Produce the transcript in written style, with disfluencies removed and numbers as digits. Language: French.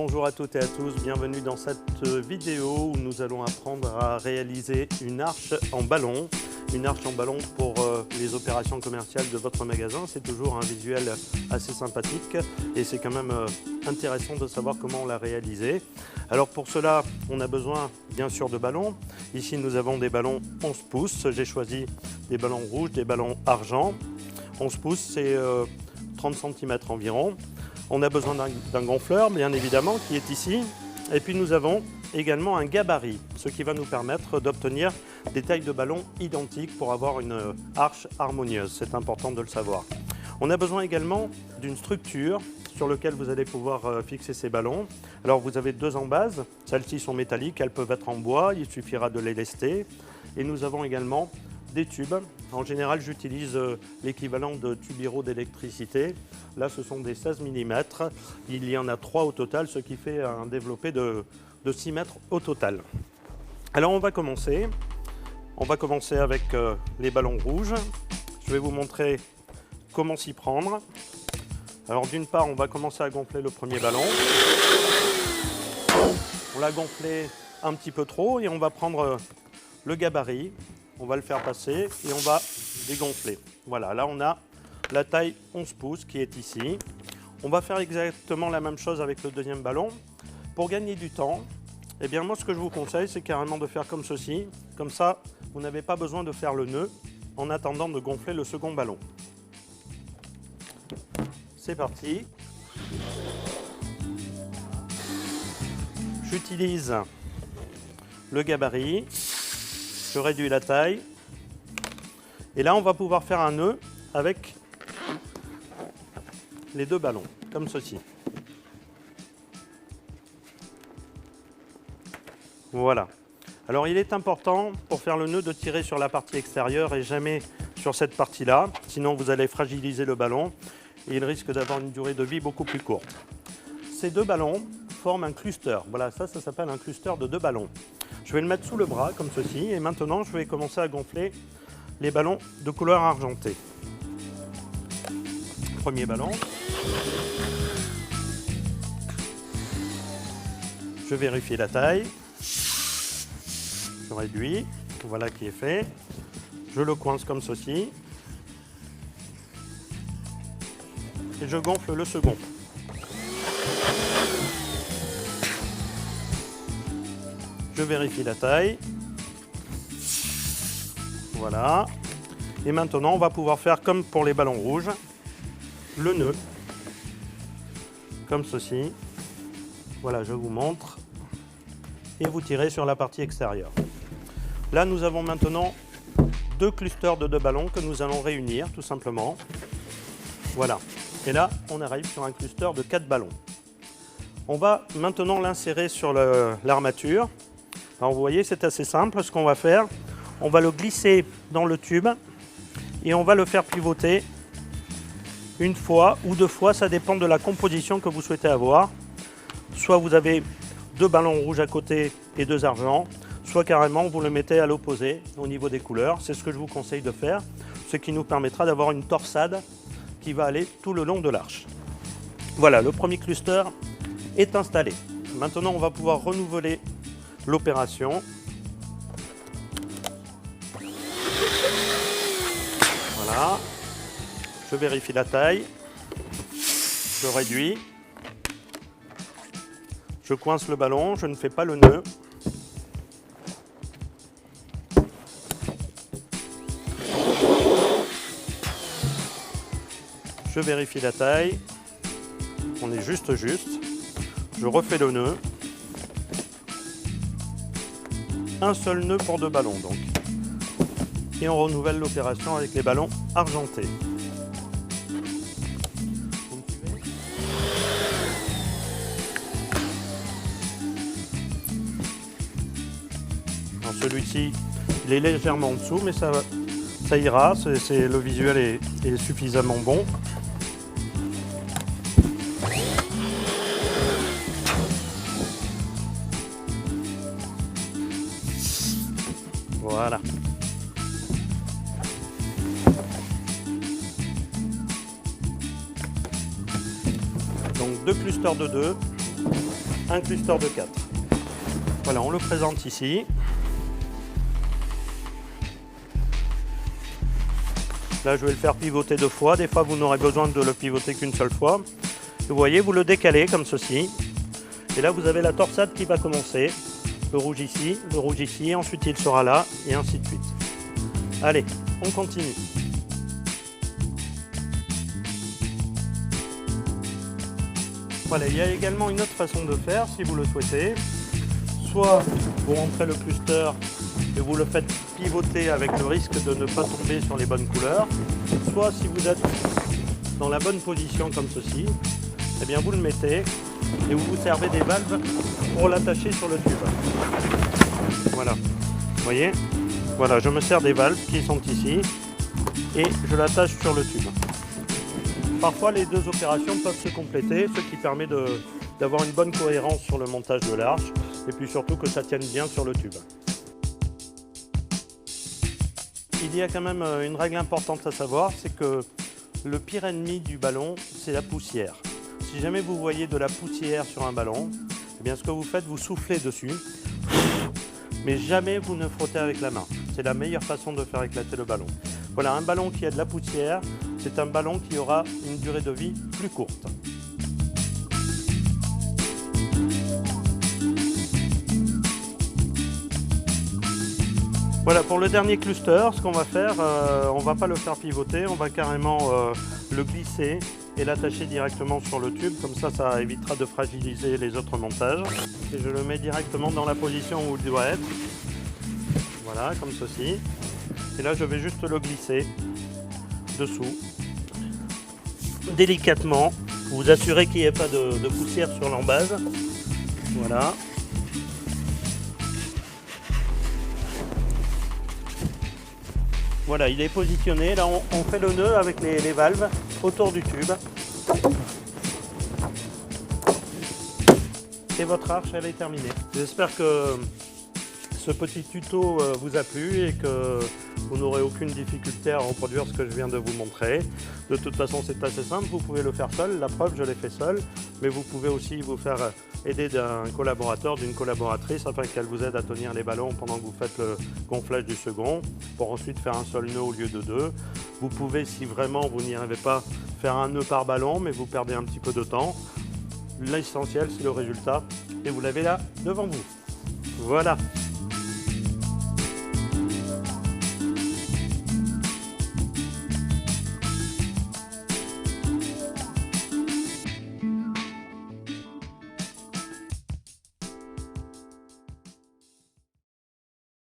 Bonjour à toutes et à tous, bienvenue dans cette vidéo où nous allons apprendre à réaliser une arche en ballon. Une arche en ballon pour les opérations commerciales de votre magasin, c'est toujours un visuel assez sympathique et c'est quand même intéressant de savoir comment on l'a réalisé. Alors pour cela, on a besoin bien sûr de ballons. Ici nous avons des ballons 11 pouces, j'ai choisi des ballons rouges, des ballons argent. 11 pouces c'est 30 cm environ. On a besoin d'un gonfleur bien évidemment qui est ici et puis nous avons également un gabarit, ce qui va nous permettre d'obtenir des tailles de ballons identiques pour avoir une arche harmonieuse, c'est important de le savoir. On a besoin également d'une structure sur laquelle vous allez pouvoir fixer ces ballons. Alors vous avez deux en base, celles-ci sont métalliques, elles peuvent être en bois, il suffira de les lester. Et nous avons également des tubes. En général, j'utilise l'équivalent de tubiro d'électricité. Là, ce sont des 16 mm. Il y en a 3 au total, ce qui fait un développé de 6 mètres au total. Alors, on va commencer. On va commencer avec les ballons rouges. Je vais vous montrer comment s'y prendre. Alors, d'une part, on va commencer à gonfler le premier ballon. On l'a gonflé un petit peu trop et on va prendre le gabarit. On va le faire passer et on va dégonfler. Voilà, là on a la taille 11 pouces qui est ici. On va faire exactement la même chose avec le deuxième ballon. Pour gagner du temps, eh bien moi ce que je vous conseille, c'est carrément de faire comme ceci. Comme ça, vous n'avez pas besoin de faire le nœud en attendant de gonfler le second ballon. C'est parti. J'utilise le gabarit. Je réduis la taille et là on va pouvoir faire un nœud avec les deux ballons, comme ceci. Voilà. Alors il est important pour faire le nœud de tirer sur la partie extérieure et jamais sur cette partie-là, sinon vous allez fragiliser le ballon et il risque d'avoir une durée de vie beaucoup plus courte. Ces deux ballons forment un cluster. Voilà, ça s'appelle un cluster de deux ballons. Je vais le mettre sous le bras, comme ceci, et maintenant je vais commencer à gonfler les ballons de couleur argentée. Premier ballon. Je vérifie la taille. Je réduis. Voilà qui est fait. Je le coince comme ceci. Et je gonfle le second. Je vérifie la taille. Voilà. Et maintenant, on va pouvoir faire comme pour les ballons rouges, le nœud. Comme ceci. Voilà, je vous montre. Et vous tirez sur la partie extérieure. Là, nous avons maintenant deux clusters de deux ballons que nous allons réunir, tout simplement. Voilà. Et là, on arrive sur un cluster de 4 ballons. On va maintenant l'insérer sur l'armature. Alors vous voyez, c'est assez simple. Ce qu'on va faire, on va le glisser dans le tube et on va le faire pivoter une fois ou deux fois, ça dépend de la composition que vous souhaitez avoir. Soit vous avez deux ballons rouges à côté et deux argents, soit carrément vous le mettez à l'opposé au niveau des couleurs. C'est ce que je vous conseille de faire, ce qui nous permettra d'avoir une torsade qui va aller tout le long de l'arche. Voilà, le premier cluster est installé. Maintenant, on va pouvoir renouveler l'opération. Voilà. Je vérifie la taille. Je réduis. Je coince le ballon, je ne fais pas le nœud. Je vérifie la taille. On est juste. Je refais le nœud. Un seul nœud pour deux ballons donc. Et on renouvelle l'opération avec les ballons argentés. Celui-ci, il est légèrement en dessous, mais ça ira. Le visuel est suffisamment bon. Voilà. Donc deux clusters de 2. un cluster de 4. Voilà, on le présente ici. Là, je vais le faire pivoter 2 fois. Des fois, vous n'aurez besoin de le pivoter qu'une seule fois. Vous voyez, vous le décalez comme ceci. Et là, vous avez la torsade qui va commencer. Le rouge ici, ensuite il sera là, et ainsi de suite. Allez, on continue. Voilà, il y a également une autre façon de faire, si vous le souhaitez. Soit vous rentrez le cluster et vous le faites pivoter avec le risque de ne pas tomber sur les bonnes couleurs. Soit si vous êtes dans la bonne position comme ceci, eh bien vous le mettez et vous vous servez des valves pour l'attacher sur le tube. Voilà, vous voyez? Voilà, je me sers des valves qui sont ici et je l'attache sur le tube. Parfois les deux opérations peuvent se compléter, ce qui permet d'avoir une bonne cohérence sur le montage de l'arche et puis surtout que ça tienne bien sur le tube. Il y a quand même une règle importante à savoir, c'est que le pire ennemi du ballon, c'est la poussière. Si jamais vous voyez de la poussière sur un ballon, eh bien ce que vous faites, vous soufflez dessus, mais jamais vous ne frottez avec la main. C'est la meilleure façon de faire éclater le ballon. Voilà, un ballon qui a de la poussière, c'est un ballon qui aura une durée de vie plus courte. Voilà, pour le dernier cluster, ce qu'on va faire, on ne va pas le faire pivoter, on va carrément le glisser et l'attacher directement sur le tube, comme ça évitera de fragiliser les autres montages. Et je le mets directement dans la position où il doit être, voilà, comme ceci. Et là, je vais juste le glisser dessous, délicatement, vous assurez qu'il n'y ait pas de poussière sur l'embase, voilà. Voilà, il est positionné. Là, on fait le nœud avec les valves autour du tube. Et votre arche, elle est terminée. J'espère que ce petit tuto vous a plu et que vous n'aurez aucune difficulté à reproduire ce que je viens de vous montrer. De toute façon, c'est assez simple, vous pouvez le faire seul. La preuve, je l'ai fait seul, mais vous pouvez aussi vous faire aider d'un collaborateur, d'une collaboratrice, afin qu'elle vous aide à tenir les ballons pendant que vous faites le gonflage du second, pour ensuite faire un seul nœud au lieu de 2. Vous pouvez, si vraiment vous n'y arrivez pas, faire un nœud par ballon, mais vous perdez un petit peu de temps. L'essentiel, c'est le résultat, et vous l'avez là devant vous. Voilà.